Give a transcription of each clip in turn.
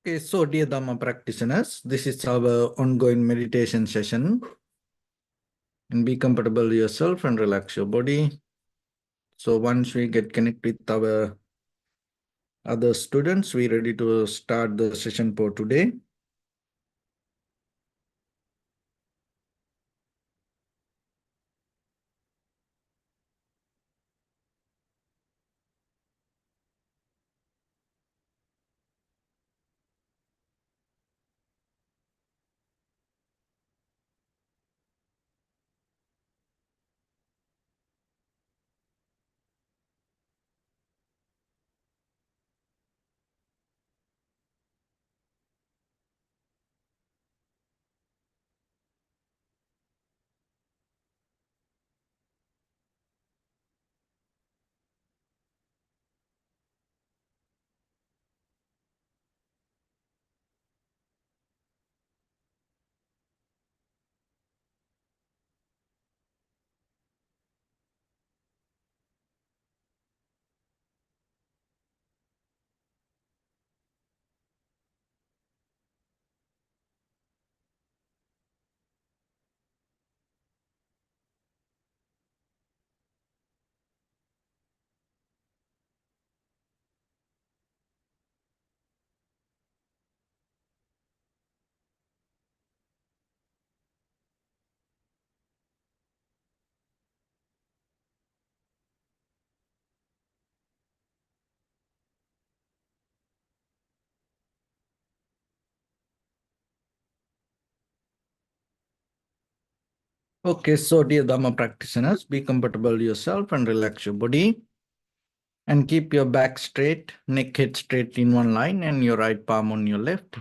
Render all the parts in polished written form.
Okay, so dear Dhamma practitioners, this is our ongoing meditation session. And be comfortable yourself and relax your body. So once we get connected with our other students, we're ready to start the session for today. Okay, so dear Dhamma practitioners, be comfortable yourself and relax your body. And keep your back straight, neck head straight in one line and your right palm on your left.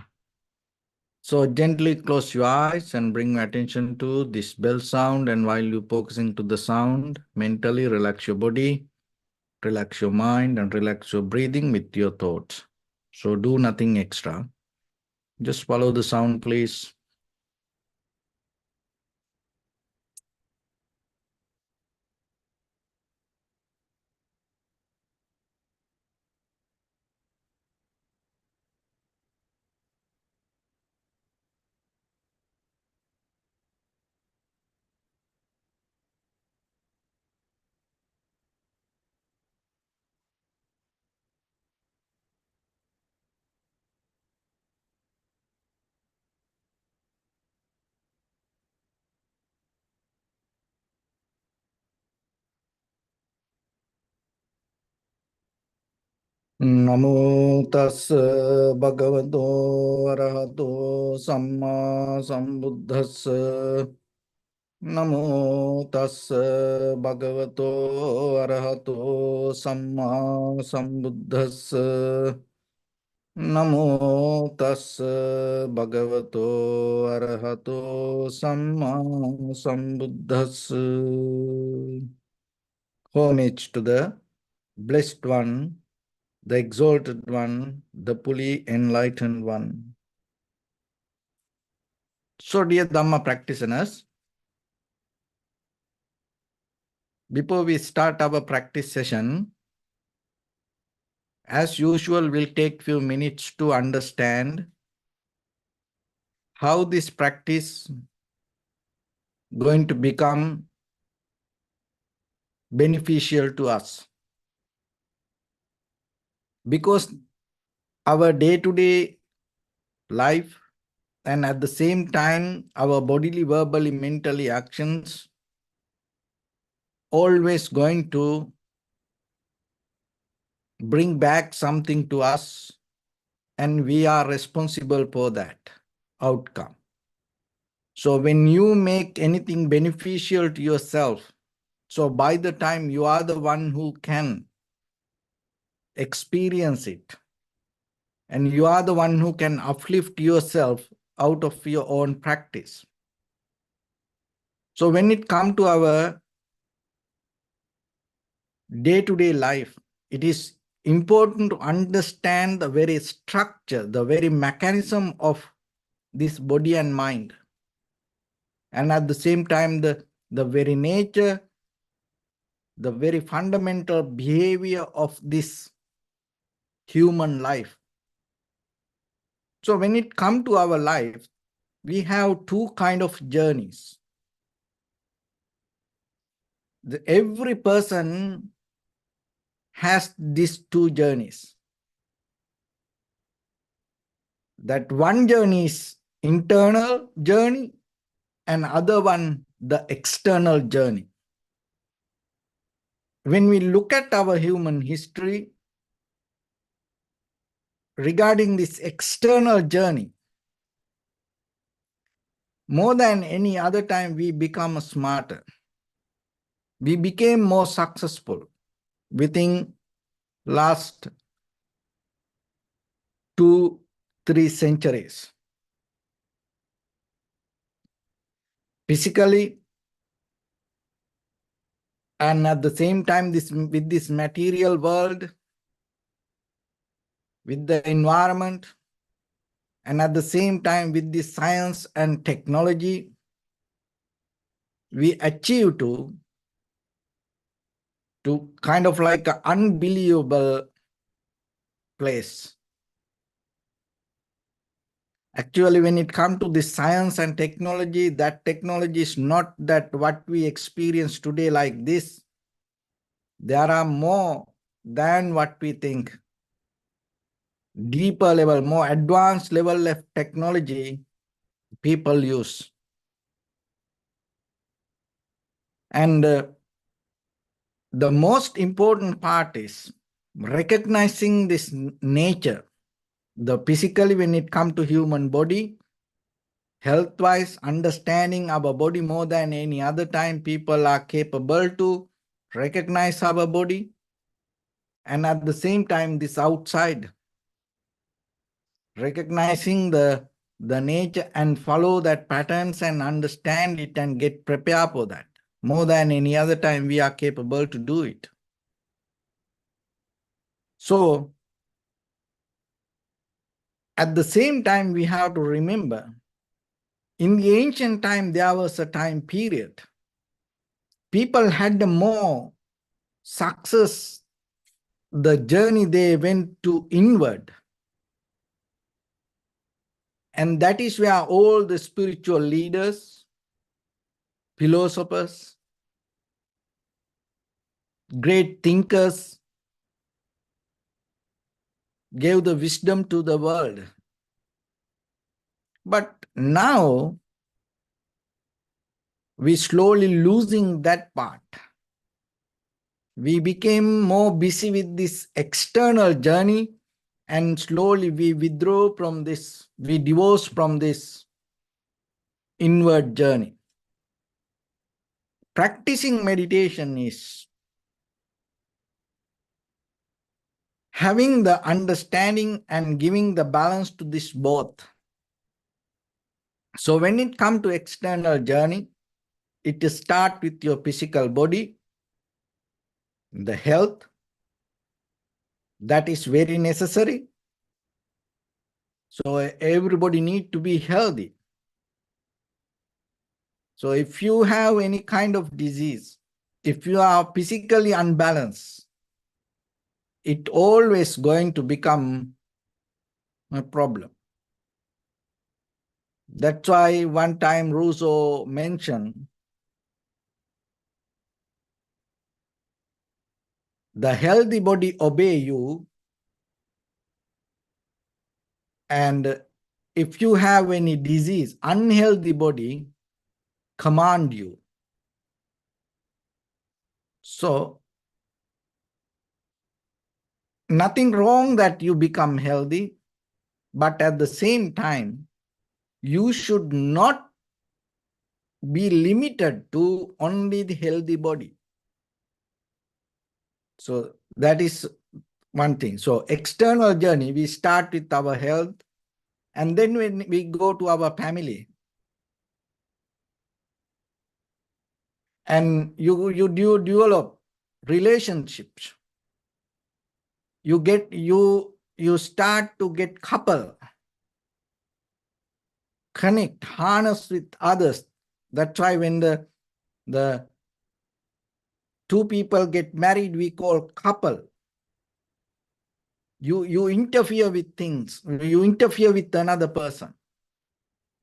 So gently close your eyes and bring your attention to this bell sound. And while you're focusing to the sound, mentally relax your body, relax your mind, and relax your breathing with your thoughts. So do nothing extra. Just follow the sound, please. Namo tassa bhagavato arahato samma sambuddhassa. Namo tassa bhagavato arahato samma sambuddhassa. Namo tassa bhagavato arahato samma sambuddhassa. Homage to the Blessed One, the Exalted One, the fully Enlightened One. So, dear Dhamma practitioners, before we start our practice session, as usual, we'll take few minutes to understand how this practice going to become beneficial to us. Because our day-to-day life and at the same time, our bodily, verbally, mentally actions always going to bring back something to us, and we are responsible for that outcome. So when you make anything beneficial to yourself, so by the time you are the one who can experience it, and you are the one who can uplift yourself out of your own practice. So when it comes to our day-to-day life, it is important to understand the very structure, the very mechanism of this body and mind. And at the same time, the very nature, the very fundamental behavior of this human life. So when it comes to our life, we have two kind of journeys. Every person has these two journeys. That one journey is internal journey and other one the external journey. When we look at our human history regarding this external journey, more than any other time we become smarter. We became more successful within last 2-3 centuries. Physically, and at the same time with this material world, with the environment, and at the same time with the science and technology, we achieve to kind of like an unbelievable place. Actually, when it comes to this science and technology, that technology is not that what we experience today like this. There are more than what we think. Deeper level, more advanced level of technology people use. And the most important part is recognizing this nature. The physically, when it comes to human body, health-wise, understanding our body more than any other time, people are capable to recognize our body. And at the same time, this outside, recognizing the nature and follow that patterns and understand it and get prepared for that. More than any other time, we are capable to do it. So, at the same time, we have to remember, in the ancient time, there was a time period. People had more success, the journey they went to inward. And that is where all the spiritual leaders, philosophers, great thinkers gave the wisdom to the world. But now, we slowly losing that part. We became more busy with this external journey, and slowly we withdraw from this, we divorce from this inward journey. Practicing meditation is having the understanding and giving the balance to this both. So when it comes to external journey, it starts with your physical body, the health, that is very necessary. So everybody needs to be healthy. So if you have any kind of disease, if you are physically unbalanced, it always going to become a problem. That's why one time Rousseau mentioned the healthy body obey you, and if you have any disease, unhealthy body command you. So nothing wrong that you become healthy, but at the same time, you should not be limited to only the healthy body. So that is one thing. So external journey, we start with our health, and then when we go to our family, and you develop relationships. You start to get couple, connect, harness with others. That's why when the two people get married, we call couple. You interfere with things. You interfere with another person.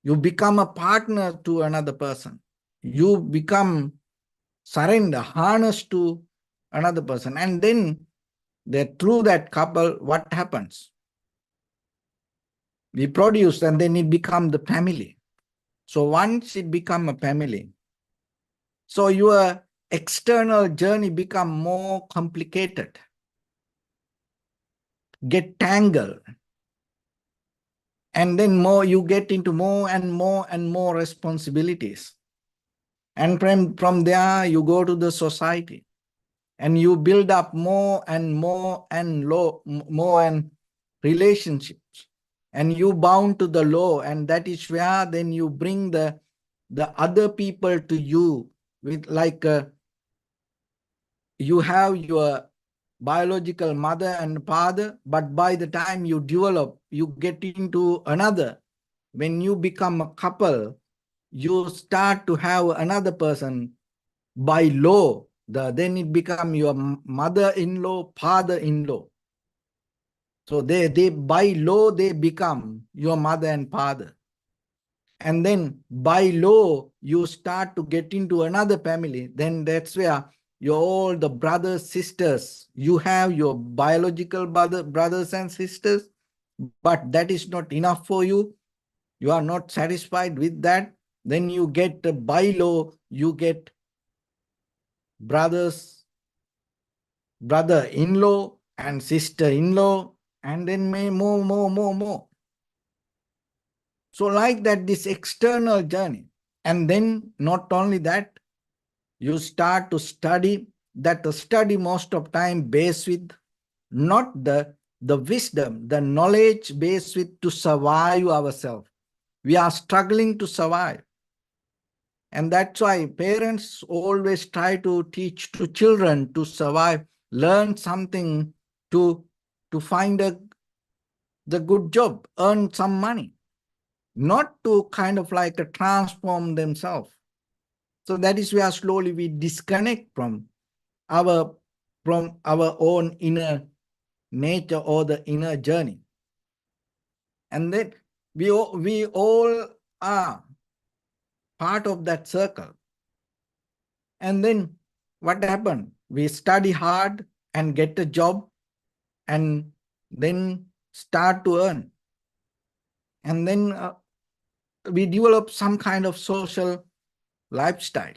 You become a partner to another person. You become surrender, harness to another person. And then through that couple, what happens? We produce and then it becomes the family. So once it becomes a family, so your external journey become more complicated, get tangled, and then more you get into more and more and more responsibilities. And from there, you go to the society and you build up more and more and more and relationships. And you bound to the law, and that is where then you bring the other people to you with like you have your biological mother and father, but by the time you develop, you get into another. When you become a couple, you start to have another person by law. Then it become your mother-in-law, father-in-law. So they by law, they become your mother and father. And then by law, you start to get into another family. Then that's where you're all the brothers, sisters. You have your biological brothers and sisters, but that is not enough for you. You are not satisfied with that. Then you get by law, you get brother-in-law and sister-in-law, and then more. So like that, this external journey. And then not only that, you start to study, that the study most of time based with not the wisdom, the knowledge based with to survive ourselves. We are struggling to survive. And that's why parents always try to teach to children to survive, learn something to find the good job, earn some money, not to kind of like transform themselves. So that is where slowly we disconnect from our own inner nature or the inner journey. And then we all are part of that circle. And then what happened? We study hard and get a job and then start to earn. And then we develop some kind of social lifestyle.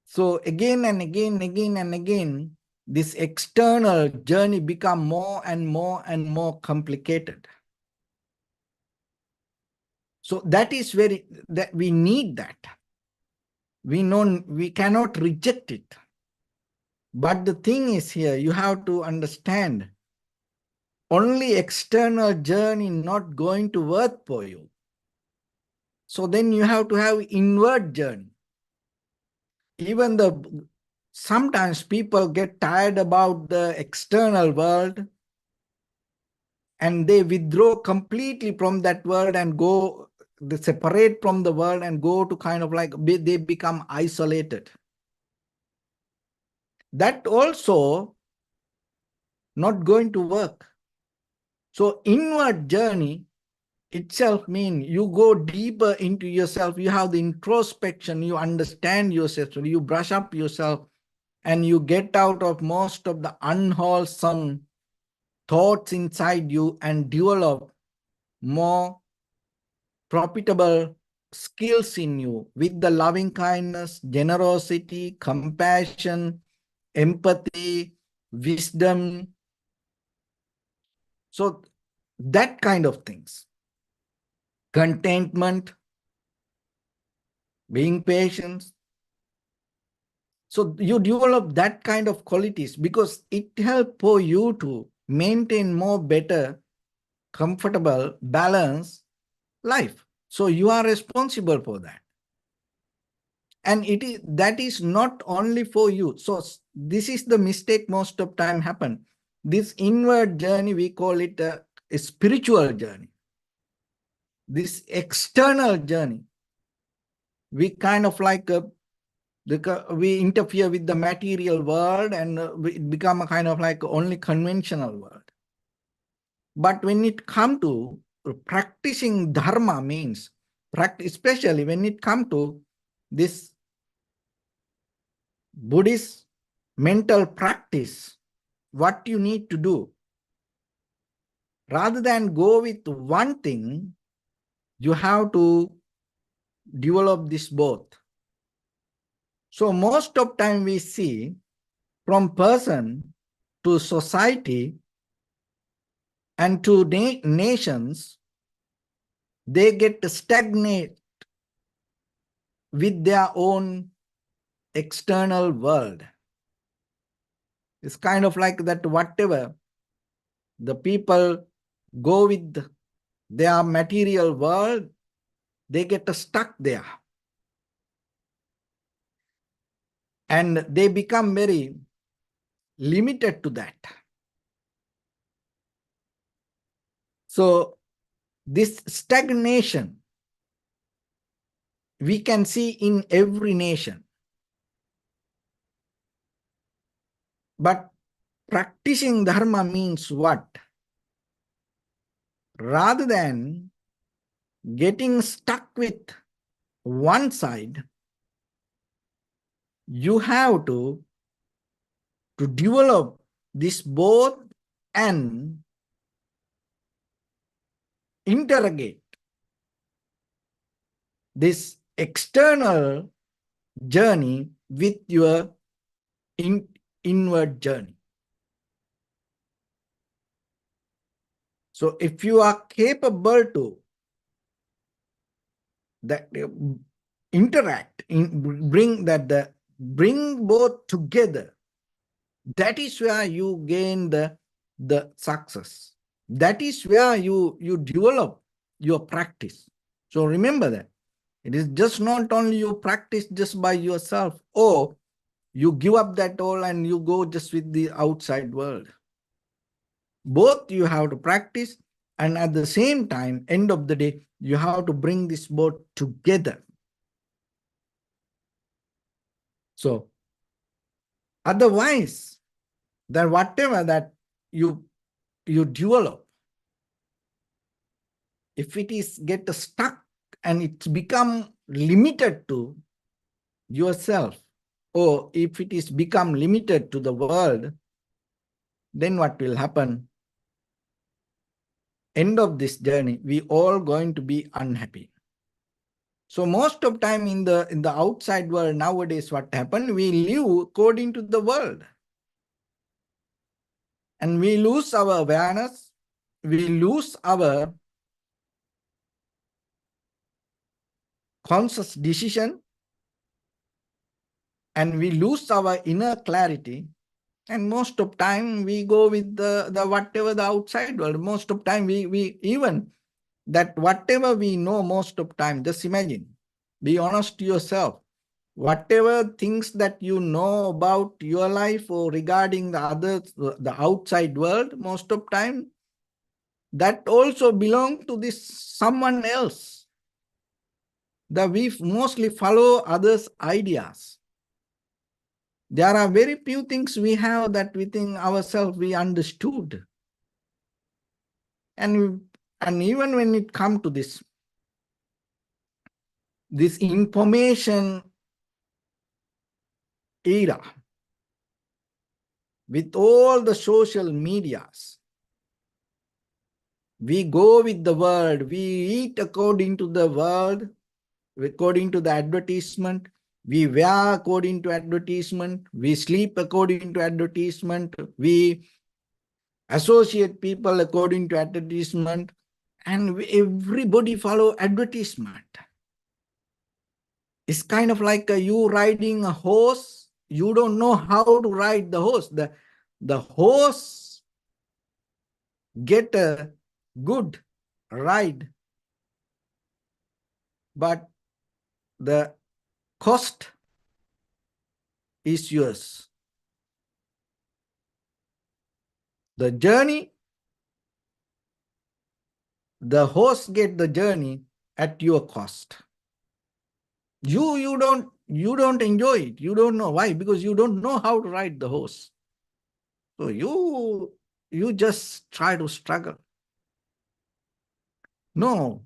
So again and again, this external journey become more and more complicated. So that is that we need that. We know we cannot reject it. But the thing is here, you have to understand, only external journey not going to work for you. So then you have to have inward journey. Even sometimes people get tired about the external world and they withdraw completely from that world and they separate from the world and go to kind of like, they become isolated. That also not going to work. So inward journey itself means you go deeper into yourself, you have the introspection, you understand yourself, you brush up yourself, and you get out of most of the unwholesome thoughts inside you and develop more profitable skills in you with the loving kindness, generosity, compassion, empathy, wisdom. So that kind of things. Contentment, being patient. So you develop that kind of qualities because it helps for you to maintain more better, comfortable, balanced life. So you are responsible for that. And that is not only for you. So this is the mistake most of time happen. This inward journey, we call it a spiritual journey. This external journey, we kind of like We interfere with the material world and it become a kind of like only conventional world. But when it come to practicing dharma means, especially when it come to this Buddhist mental practice, what you need to do, rather than go with one thing, you have to develop this both. So most of time we see from person to society and to nations, they get stagnate with their own external world. It's kind of like that whatever the people go with their material world, they get stuck there. And they become very limited to that. So this stagnation we can see in every nation. But practicing dharma means what? Rather than getting stuck with one side, you have to develop this both and interrogate this external journey with your inward journey. So if you are capable to interact, bring both together, that is where you gain the success. That is where you develop your practice. So remember that. It is just not only you practice just by yourself, or you give up that all and you go just with the outside world. Both you have to practice, and at the same time, end of the day, you have to bring this both together. So otherwise, that whatever that you develop, if it is get stuck and it's become limited to yourself, or if it is become limited to the world, then what will happen? End of this journey, we all going to be unhappy. So most of time in the outside world nowadays, what happened? We live according to the world. And we lose our awareness, we lose our conscious decision, and we lose our inner clarity. And most of time we go with the whatever the outside world. Most of time we even that whatever we know, most of time, just imagine, be honest to yourself. Whatever things that you know about your life or regarding the others, the outside world, most of time, that also belong to this someone else. That we mostly follow others' ideas. There are very few things we have that within ourselves we understood. And even when it comes to this information era, with all the social medias, we go with the world, we eat according to the world, according to the advertisement, we wear according to advertisement, we sleep according to advertisement, we associate people according to advertisement, and everybody follow advertisement. It's kind of like you riding a horse, you don't know how to ride the horse. The horse get a good ride, but the cost is yours. The journey, the horse get the journey at your cost. You you don't enjoy it. You don't know why, because you don't know how to ride the horse. So you just try to struggle. No,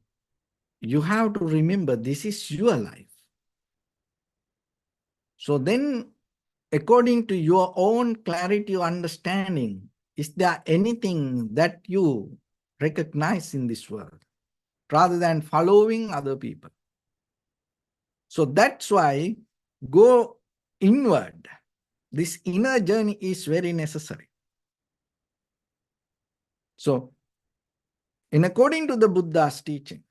you have to remember this is your life. So then, according to your own clarity or understanding, is there anything that you recognize in this world rather than following other people? So that's why go inward. This inner journey is very necessary. So, in according to the Buddha's teaching,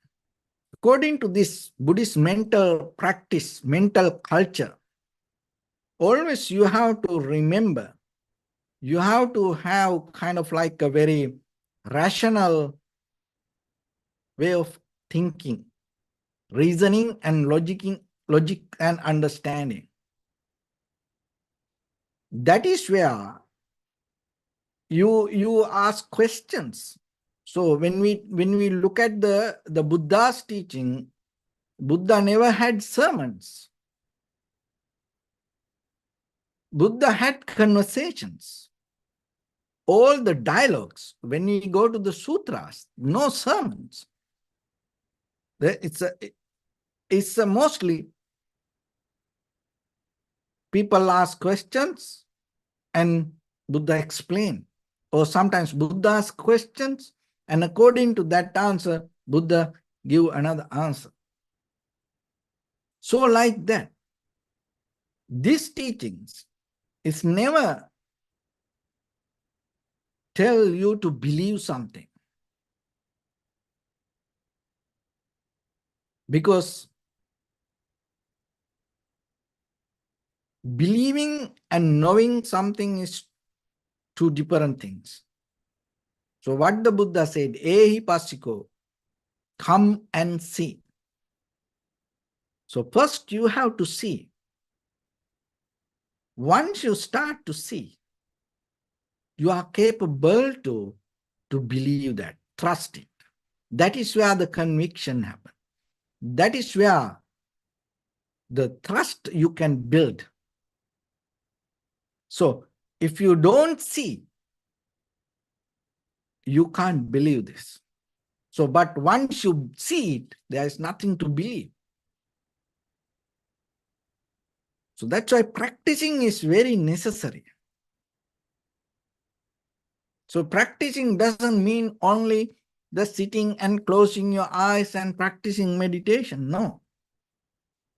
according to this Buddhist mental practice, mental culture, always you have to remember, you have to have kind of like a very rational way of thinking, reasoning and logic and understanding. That is where you ask questions. So when we look at the Buddha's teaching, Buddha never had sermons. Buddha had conversations. All the dialogues, when we go to the sutras, no sermons. It's mostly people ask questions and Buddha explain. Or sometimes Buddha asks questions and according to that answer, Buddha give another answer. So like that, these teachings is never tell you to believe something. Because believing and knowing something is two different things. So what the Buddha said, Ehi Pasiko, come and see. So first you have to see. Once you start to see, you are capable to believe that, trust it. That is where the conviction happens. That is where the trust you can build. So if you don't see, you can't believe this. So, but once you see it, there is nothing to believe. So that's why practicing is very necessary. So practicing doesn't mean only the sitting and closing your eyes and practicing meditation. No.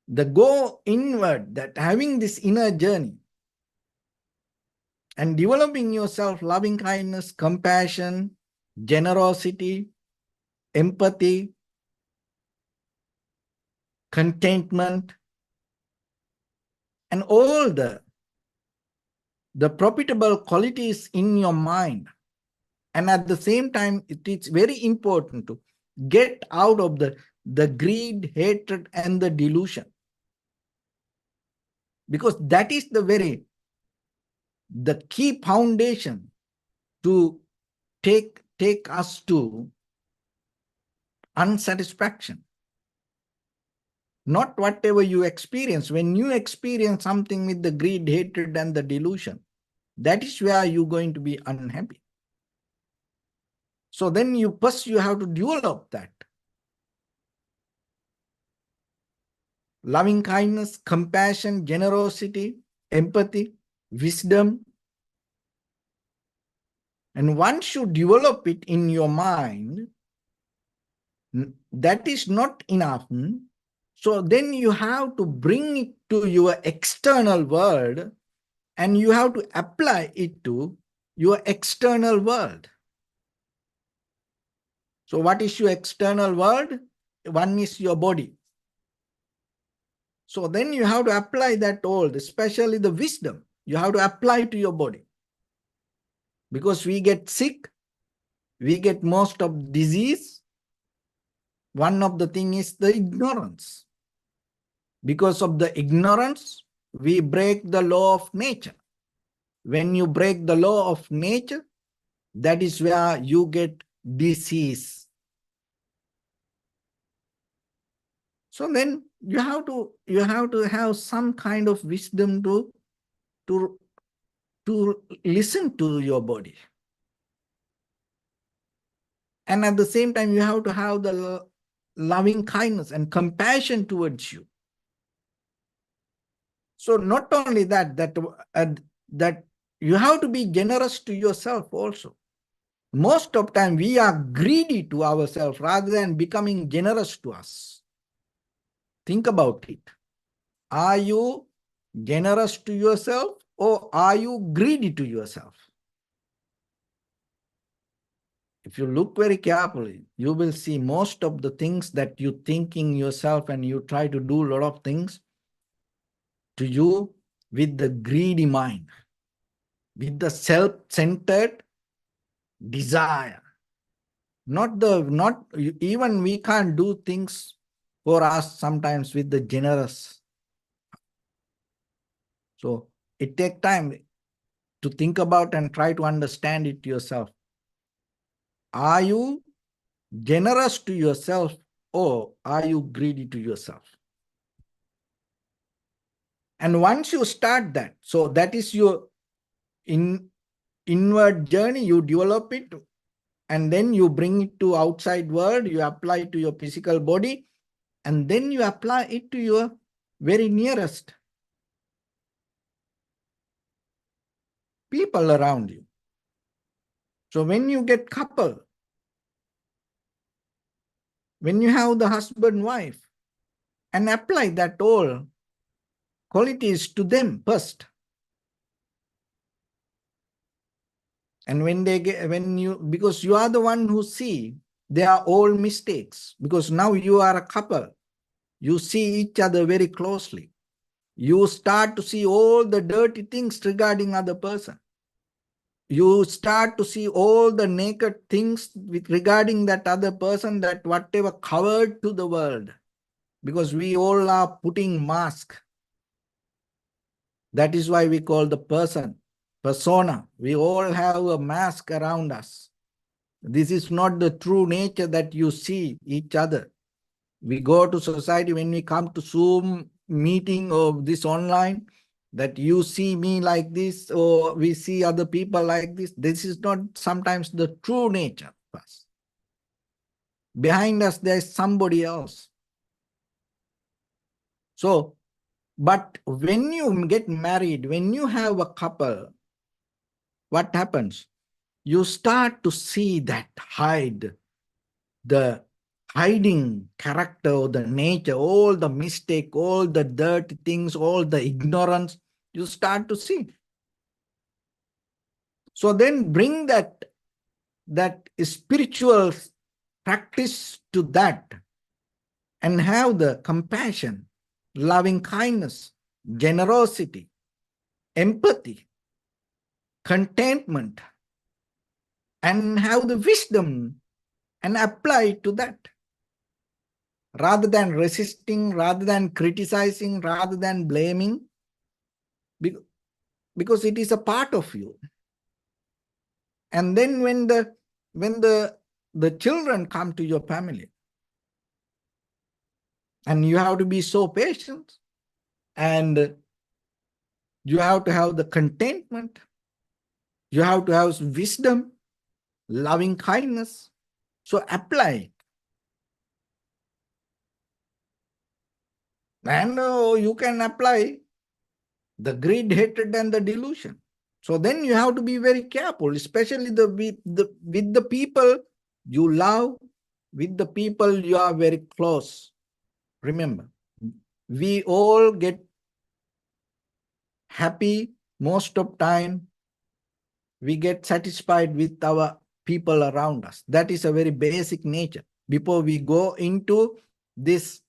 The go inward, that having this inner journey and developing yourself loving kindness, compassion, generosity, empathy, contentment, and all the profitable qualities in your mind. And at the same time, it is very important to get out of the greed, hatred, and the delusion. Because that is the key foundation to take us to unsatisfaction. Not whatever you experience. When you experience something with the greed, hatred, and the delusion, that is where you're going to be unhappy. So then you have to develop that. Loving kindness, compassion, generosity, empathy, wisdom. And once you develop it in your mind, that is not enough. So then you have to bring it to your external world and you have to apply it to your external world. So what is your external world? One is your body. So then you have to apply that all, especially the wisdom. You have to apply to your body. Because we get sick, we get most of disease. One of the thing is the ignorance. Because of the ignorance, we break the law of nature. When you break the law of nature, that is where you get disease. So then you have to have some kind of wisdom to listen to your body. And at the same time, you have to have the loving kindness and compassion towards you. So not only that you have to be generous to yourself also. Most of the time we are greedy to ourselves rather than becoming generous to us. Think about it. Are you generous to yourself or are you greedy to yourself? If you look very carefully, you will see most of the things that you think in yourself and you try to do a lot of things to you with the greedy mind, with the self-centered desire. Not even we can't do things for us sometimes with the generous. So it takes time to think about and try to understand it yourself. Are you generous to yourself or are you greedy to yourself? And once you start that, so that is your inward journey, you develop it, and then you bring it to outside world, you apply it to your physical body, and then you apply it to your very nearest people around you. So when you get couple, when you have the husband, wife, and apply that all qualities to them first. And when they get, because you are the one who see they are all mistakes, because now you are a couple, you see each other very closely. You start to see all the dirty things regarding other person. You start to see all the naked things regarding that other person, that whatever covered to the world, because we all are putting mask. That is why we call the persona. We all have a mask around us. This is not the true nature that you see each other. We go to society, when we come to Zoom meeting or this online, that you see me like this or we see other people like this. This is not sometimes the true nature of us. Behind us, there is somebody else. So, but when you get married, when you have a couple, what happens? You start to see that the hiding character or the nature, all the mistake, all the dirty things, all the ignorance, you start to see. So then bring that spiritual practice to that and have the compassion, loving kindness, generosity, empathy, contentment, and have the wisdom and apply it to that. Rather than resisting, rather than criticizing, rather than blaming, because it is a part of you. And then when the children come to your family, and you have to be so patient, and you have to have the contentment, you have to have wisdom, loving kindness. So apply it. And you can apply the greed, hatred, and the delusion. So then you have to be very careful, especially with the people you love, with the people you are very close. Remember, we all get happy most of time. We get satisfied with our people around us. That is a very basic nature. Before we go into this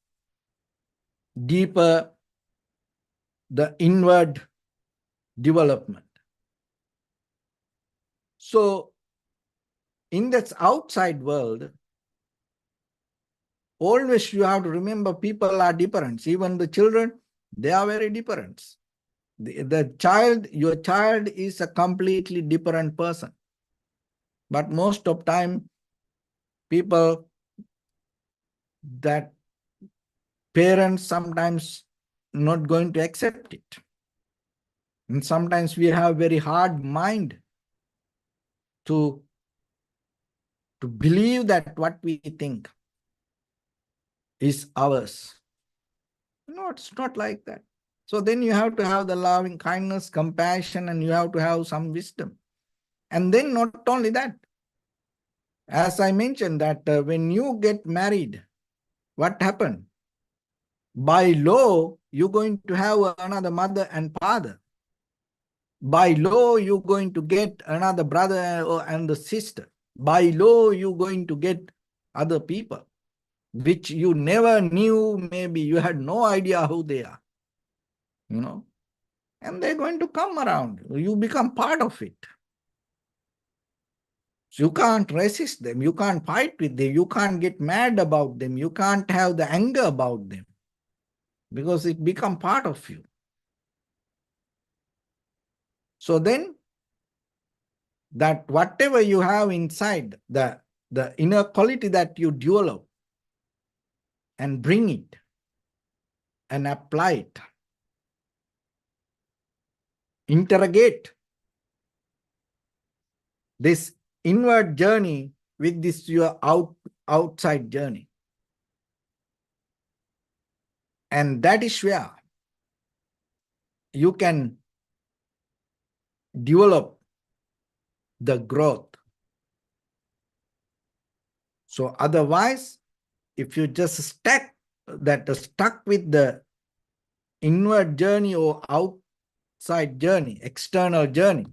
deeper, the inward development. So in that outside world, always you have to remember people are different. Even the children, they are very different. Your child is a completely different person. But most of time, people parents sometimes not going to accept it. And sometimes we have very hard mind to believe that what we think is ours. No, it's not like that. So then you have to have the loving kindness, compassion, and you have to have some wisdom. And then not only that, as I mentioned that when you get married, what happened? By law, you're going to have another mother and father. By law, you're going to get another brother and the sister. By law, you're going to get other people, which you never knew, maybe you had no idea who they are, and they're going to come around. You become part of it. So you can't resist them. You can't fight with them. You can't get mad about them. You can't have the anger about them because it become part of you. So then that whatever you have inside, the inner quality that you develop and bring it and apply it, interrogate this inward journey with this your outside journey. And that is where you can develop the growth. So otherwise, if you just stuck with the inward journey or outside journey, external journey,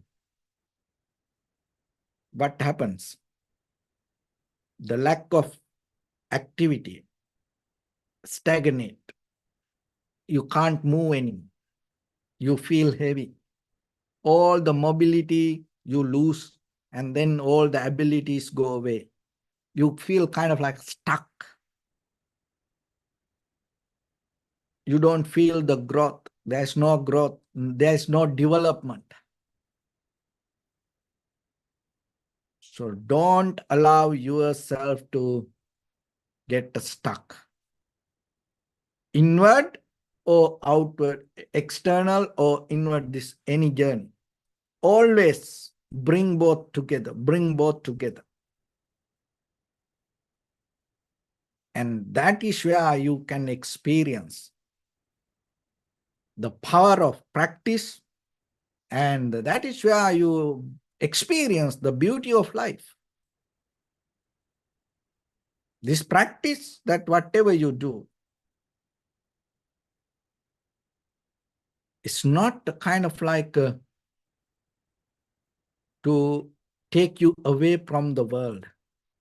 what happens? The lack of activity, stagnate. You can't move anymore. You feel heavy. All the mobility you lose, and then all the abilities go away. You feel kind of like stuck. You don't feel the growth. There's no growth. There's no development. So don't allow yourself to get stuck. Inward or outward, external or inward, this any journey. Always bring both together. Bring both together. And that is where you can experience the power of practice, and that is where you experience the beauty of life. This practice, that whatever you do, it's not kind of like to take you away from the world.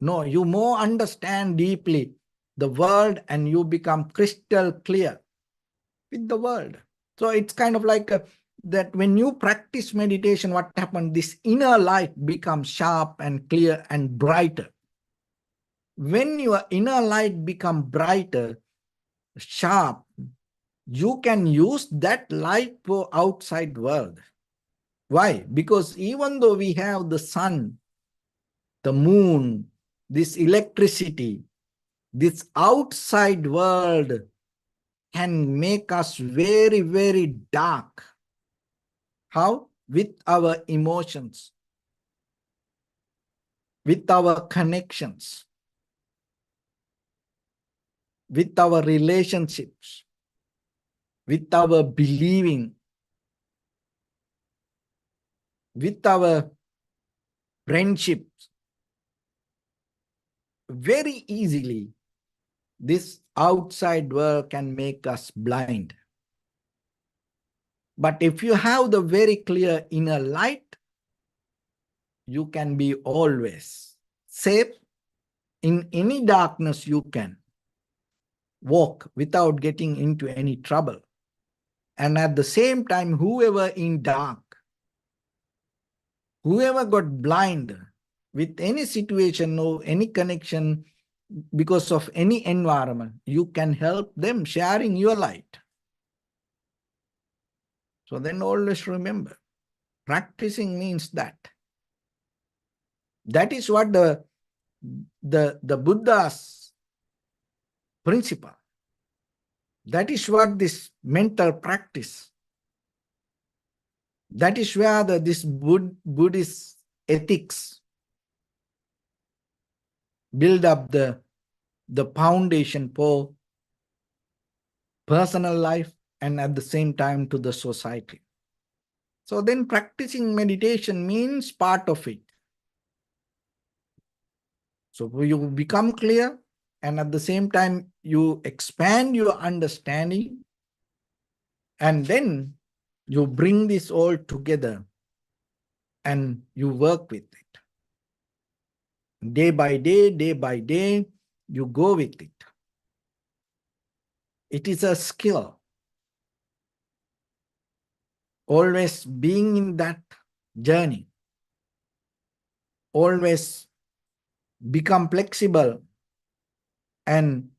No, you more understand deeply the world and you become crystal clear with the world. So it's kind of like that when you practice meditation, what happens? This inner light becomes sharp and clear and brighter. When your inner light becomes brighter, sharp, you can use that light for outside world. Why? Because even though we have the sun, the moon, this electricity, this outside world can make us very, very dark. How? With our emotions, with our connections, with our relationships, with our believing, with our friendships. Very easily, this outside world can make us blind. But if you have the very clear inner light, you can be always safe. In any darkness, you can walk without getting into any trouble. And at the same time, whoever in dark, whoever got blind with any situation or any connection because of any environment, you can help them sharing your light. So then always remember, practicing means that. That is what the Buddha's principle. That is what this mental practice, that is where this Buddhist ethics build up the foundation for personal life and at the same time to the society. So then practicing meditation means part of it. So you become clear and at the same time you expand your understanding and then you bring this all together and you work with it. Day by day, you go with it. It is a skill. Always being in that journey. Always become flexible and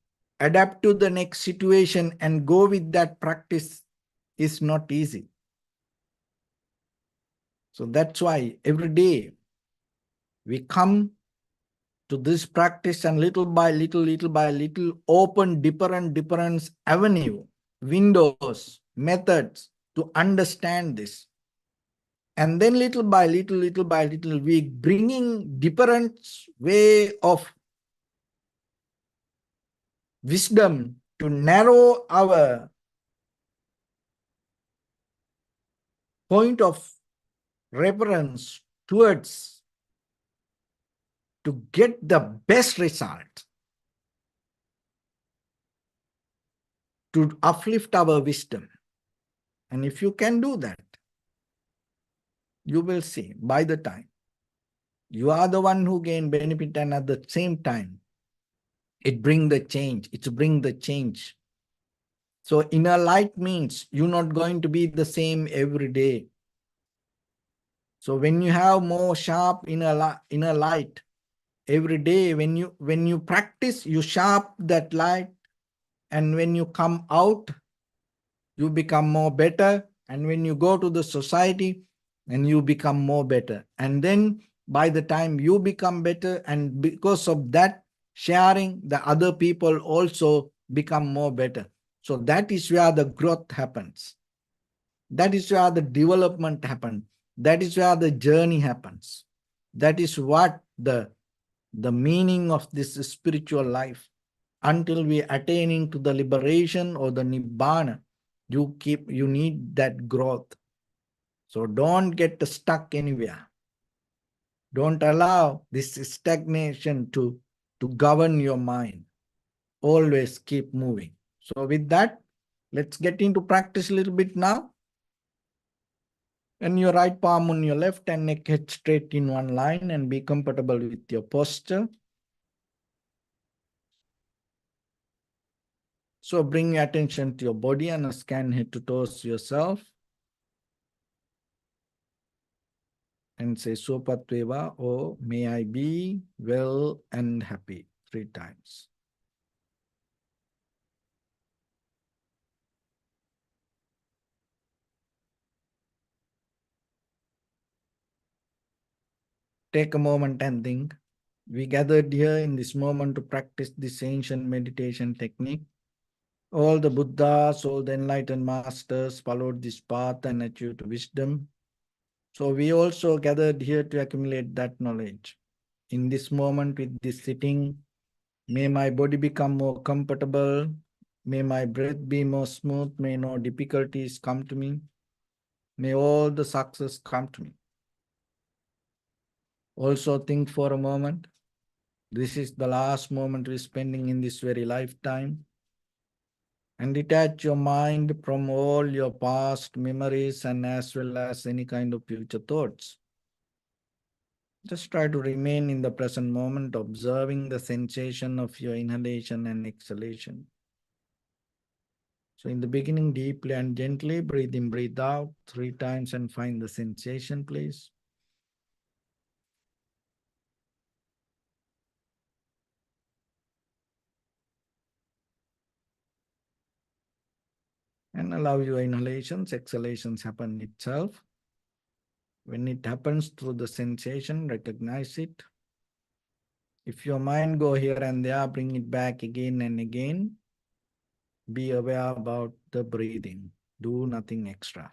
adapt to the next situation and go with that practice is not easy. So that's why every day we come to this practice and little by little, open different avenue, windows, methods to understand this. And then little by little, we bringing different way of wisdom to narrow our point of reference towards to get the best result, to uplift our wisdom. And if you can do that, you will see by the time you are the one who gain benefit and at the same time it bring the change. It's bring the change. So inner light means you're not going to be the same every day. So when you have more sharp inner light every day, when you practice, you sharp that light, and when you come out, you become more better. And when you go to the society, and you become more better. And then by the time you become better, and because of that sharing, the other people also become more better. So that is where the growth happens. That is where the development happens. That is where the journey happens. That is what the meaning of this spiritual life. Until we attaining to the liberation or the nibbana, you need that growth. So don't get stuck anywhere. Don't allow this stagnation to govern your mind. Always keep moving. So with that, let's get into practice a little bit now. And your right palm on your left and neck head straight in one line and be comfortable with your posture. So bring your attention to your body and scan head to toes yourself. And say Sopatveva or may I be well and happy 3 times. Take a moment and think. We gathered here in this moment to practice this ancient meditation technique. All the Buddhas, all the enlightened masters followed this path and achieved wisdom. So we also gathered here to accumulate that knowledge. In this moment with this sitting, may my body become more comfortable. May my breath be more smooth. May no difficulties come to me. May all the success come to me. Also think for a moment. This is the last moment we're spending in this very lifetime. And detach your mind from all your past memories and as well as any kind of future thoughts. Just try to remain in the present moment, observing the sensation of your inhalation and exhalation. So in the beginning, deeply and gently, breathe in, breathe out 3 times and find the sensation, please. And allow your inhalations, exhalations happen itself. When it happens through the sensation, recognize it. If your mind go here and there, bring it back again and again. Be aware about the breathing. Do nothing extra.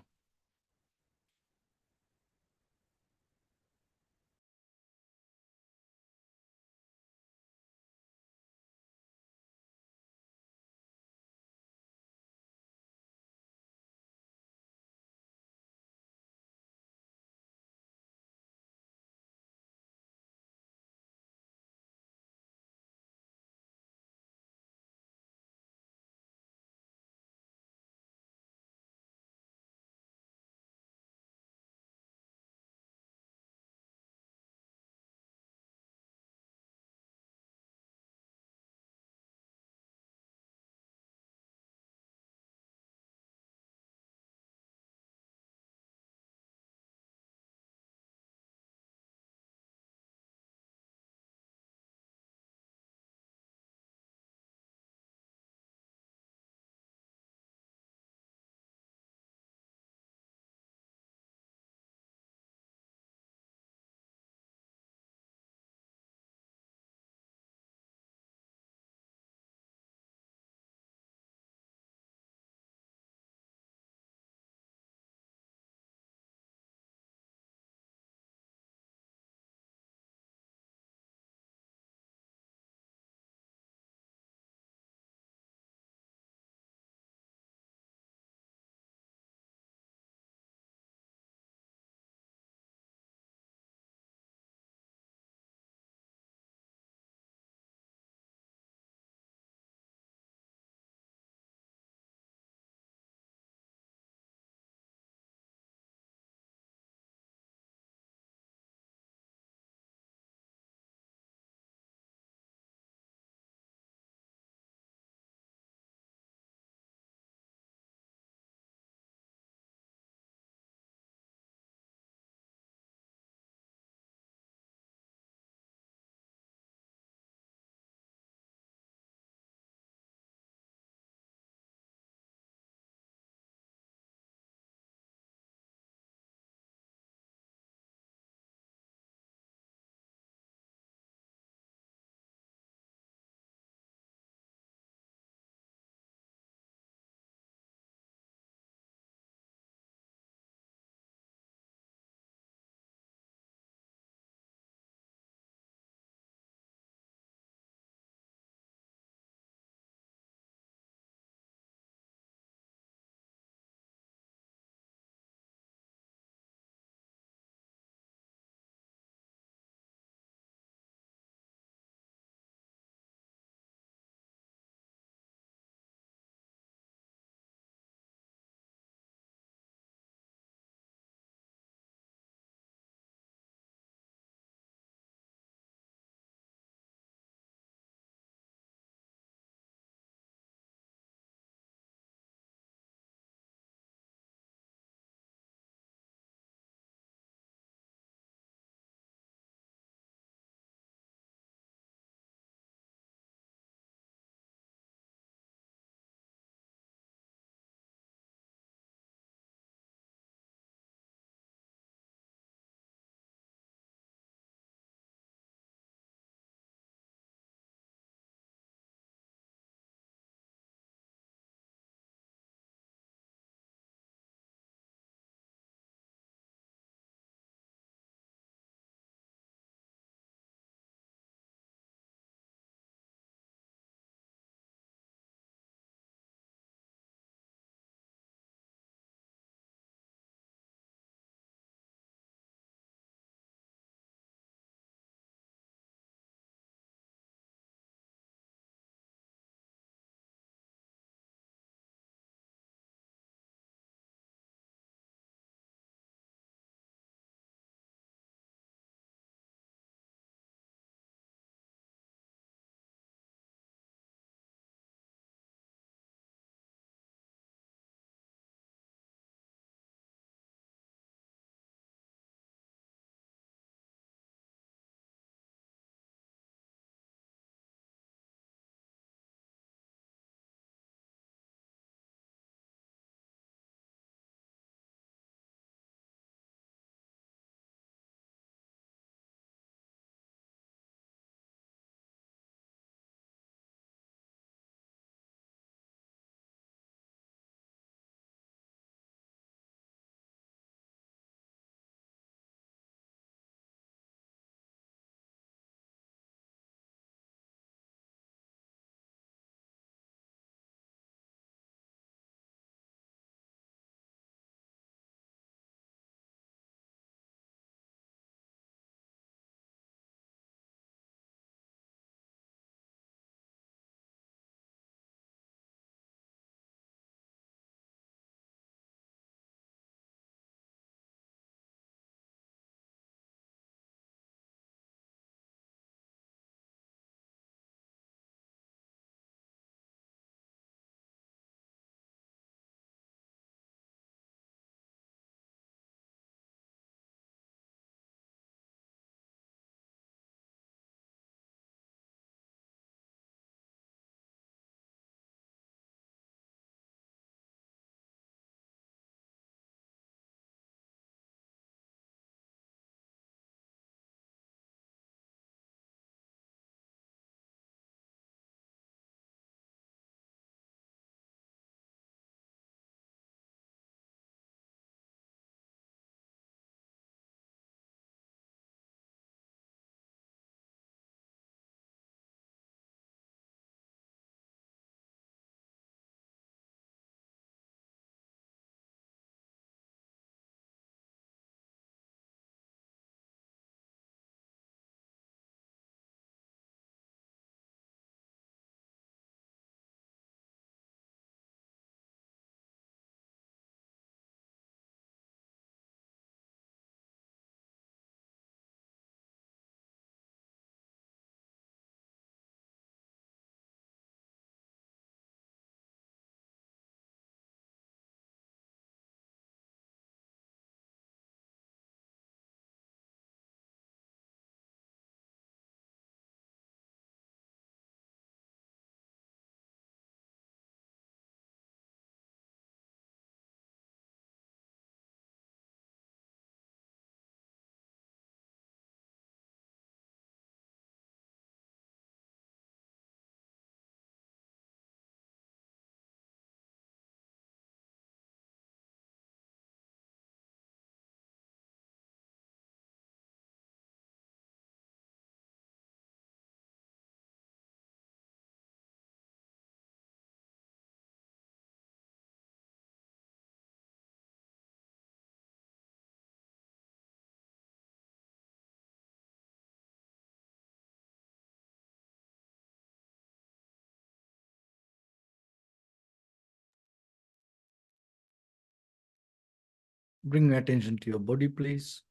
Bring your attention to your body, please.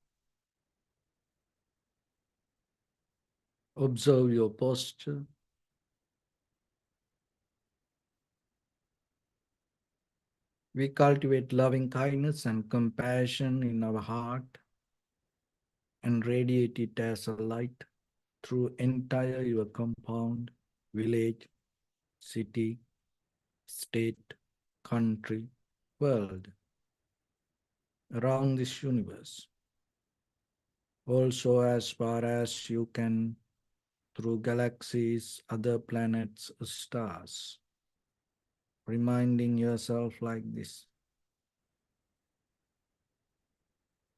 Observe your posture. We cultivate loving kindness and compassion in our heart and radiate it as a light through entire your compound, village, city, state, country, world, around this universe. Also as far as you can through galaxies, other planets, stars, reminding yourself like this.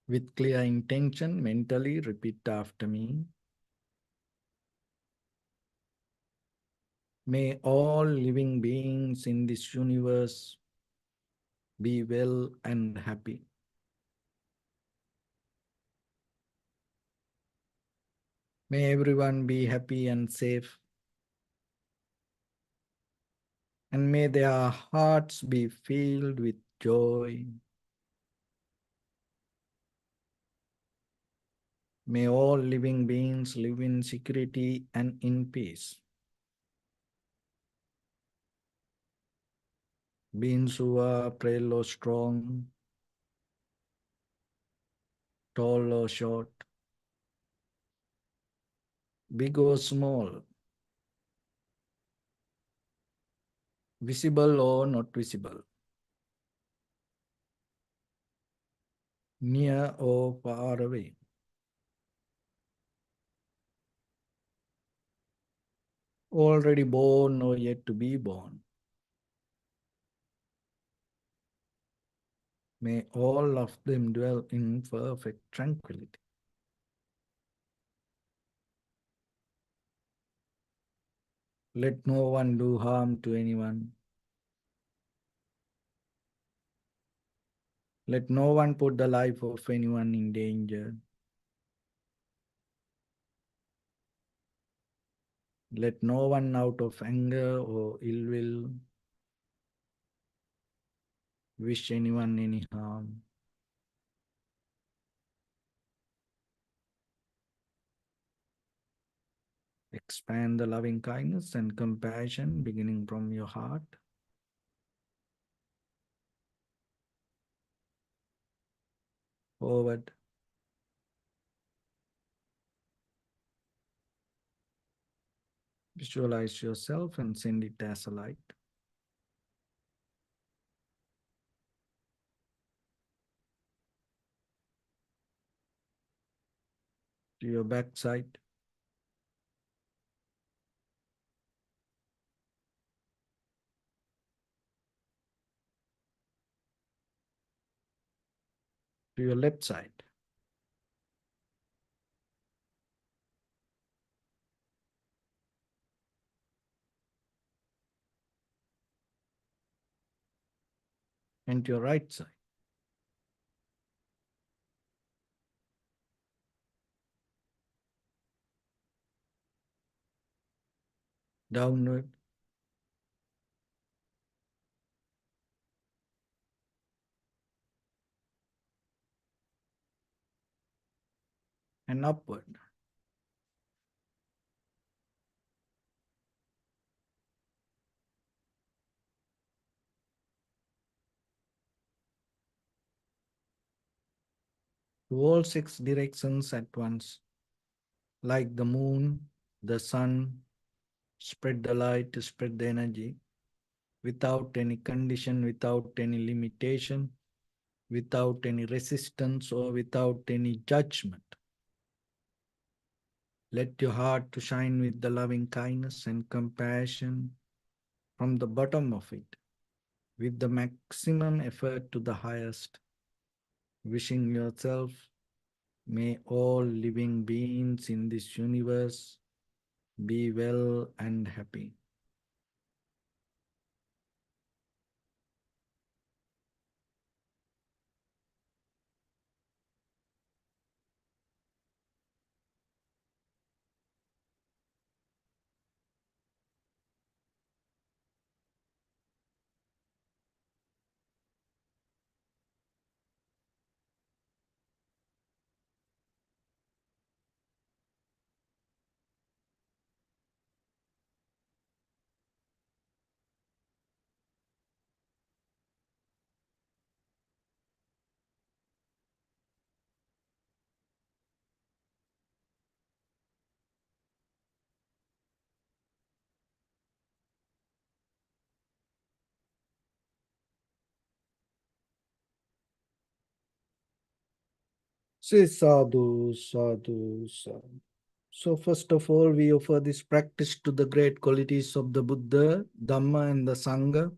With clear intention, mentally repeat after me. May all living beings in this universe be well and happy. May everyone be happy and safe. And may their hearts be filled with joy. May all living beings live in security and in peace. Beings who are frail or strong, tall or short, big or small, visible or not visible, near or far away. Already born or yet to be born. May all of them dwell in perfect tranquility. Let no one do harm to anyone. Let no one put the life of anyone in danger. Let no one out of anger or ill will wish anyone any harm. Expand the loving kindness and compassion beginning from your heart. Forward. Visualize yourself and send it as a light. To your backside. To your left side. And to your right side. Downward. And upward. To all six directions at once. Like the moon, the sun, spread the light, spread the energy without any condition, without any limitation, without any resistance or without any judgment. Let your heart to shine with the loving kindness and compassion from the bottom of it, with the maximum effort to the highest, wishing yourself, may all living beings in this universe be well and happy. Say sadhu, sadhu, sadhu. So first of all, we offer this practice to the great qualities of the Buddha, Dhamma, and the Sangha.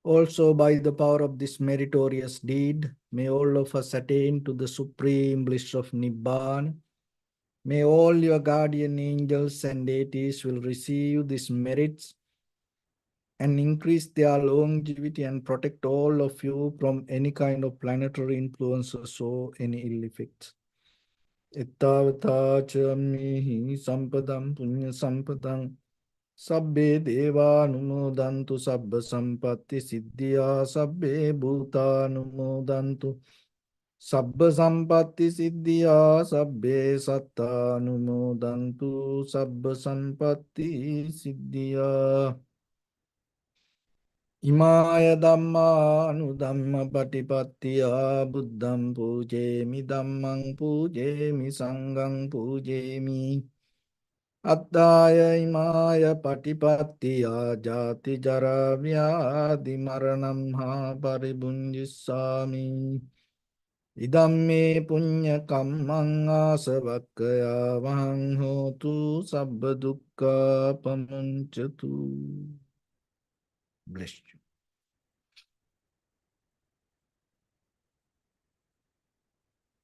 Also, by the power of this meritorious deed, may all of us attain to the supreme bliss of Nibbana. May all your guardian angels and deities will receive these merits and increase their longevity and protect all of you from any kind of planetary influences or any ill effects. Ittavata mihi sampadam punya sampadam sabbe deva numodantu sabba sampatti siddhya sabbe bhuta numodantu sabba sampatti siddhya sabbe satta numodantu sabba sampatti siddhya. Imaya Dhamma Anudhamma Patipattiya Buddham Pujemi Dhammang Pujemi Sanghang Pujemi Attaya Imaya Patipattiya Jati Jara Vyadi Maranam Ha Paribunjissami Idamme Punya Kammang Asavakkaya Vahang Hotu Sabba Dukkha Pamunchatu. Bless you.